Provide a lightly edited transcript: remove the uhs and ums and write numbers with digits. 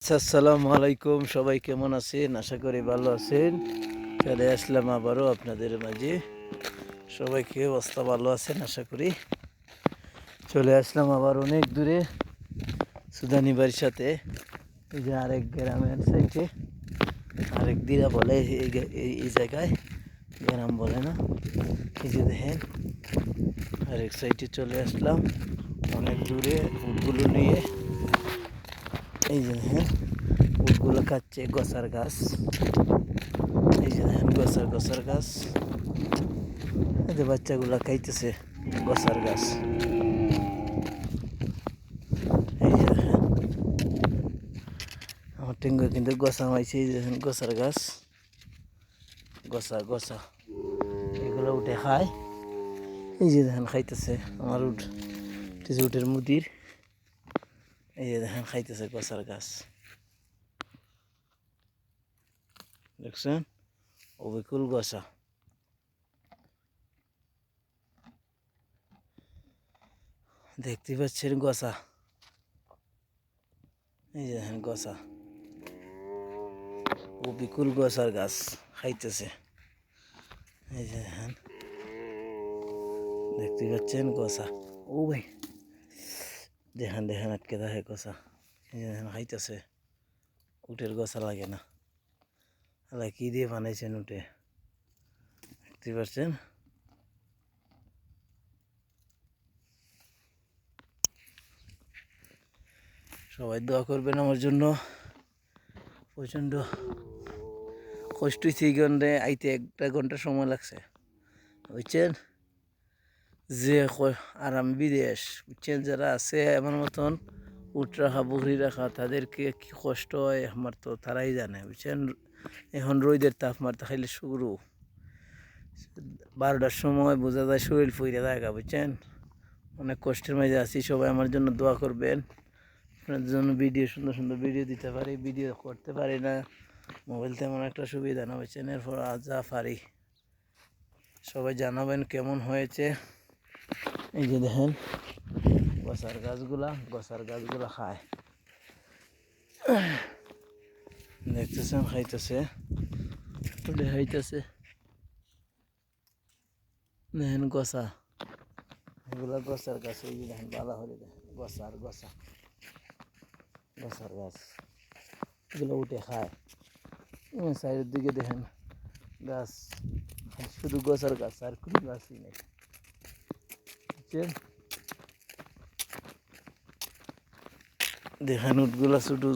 আসসালামু আলাইকুম, সবাই কেমন আছেন? আশা করি ভালো আছেন। চলে আসলাম আবারও আপনাদের মাঝে। সবাই কি অবস্থা, ভালো আছেন আশা করি। চলে আসলাম আবার অনেক দূরে সুদানি বাড়ির সাথে। এই যে আরেক গ্রামের সাইডে আরেক দিরা বলে এই জায়গায়, গ্রাম বলে না। এই যে দেখেন আরেক সাইডে চলে আসলাম অনেক দূরে উটগুলো নিয়ে। এই যে দেখেন উটগুলো খাচ্ছে গছার গাছ। এই যে দেখেন গছার গাছ, এই যে বাচ্চাগুলা খাইতেছে গছার গাছ। এই যে দেখেন আমার টিঙ্গু কিন্তু গছা মাইছে। এই যে দেখেন গছার গাছ, গছা এগুলো উঠে খায়। এই যে দেখেন খাইতেছে আমার উঠ, উটের মুদির। এই যে দেখেন খাইতেছে গছার গাছ, দেখছেন অবিকুল গছা। দেখতে পাচ্ছেন গছা, এই যে দেখেন গছা অবিকুল গছার গাছ খাইতেছে। এই যে দেখেন দেখতে পাচ্ছেন গছা। ও ভাই দেখেন দেখেন আটকে দেখে গছা। এই যে দেখেন খাইতেছে। উটের গছা লাগে না, আল্লাহ কি দিয়ে বানাইছেন উটে, দেখতে পাচ্ছেন। সবাই দোয়া করবেন আমার জন্য। প্রচণ্ড কষ্ট হয়েছে এই গন্ডে আইতে, 1 ঘন্টা সময় লাগছে বুঝছেন। যে আর আমি বিদেশ, বুঝছেন, যারা আছে আমার মতন উট রাখা বকরি রাখা, তাদেরকে কি কষ্ট হয় আমার তো তারাই জানে, বুঝছেন। এখন রোদের তাপমাত্রা খাইলে শুরু 12টার সময় বোঝা যায় শরীর ফুইরে থাকা, বুঝছেন। অনেক কষ্টের মাঝে আছি, সবাই আমার জন্য দোয়া করবেন। আপনাদের জন্য সুন্দর সুন্দর ভিডিও দিতে পারি, ভিডিও করতে পারি না, মোবাইল তেমন একটা সুবিধা না, বুঝছেন। এরপর যা পারি সবাই জানাবেন কেমন হয়েছে। এই যে দেখেন গছার গাছগুলা খায়, দেখতেছেন খাইতেছে, খাইতেছে। দেখেন গছা, এগুলা গছার গাছ। এই যে দেখেন বালা হলে দেখেন গছার গাছ, এগুলো উঠে খায়। সাইডের দিকে দেখেন গাছ, শুধু গছার গাছ, আর কোনো গাছই নেই, বুঝছেন। দেখেন উটগুলা ছোটো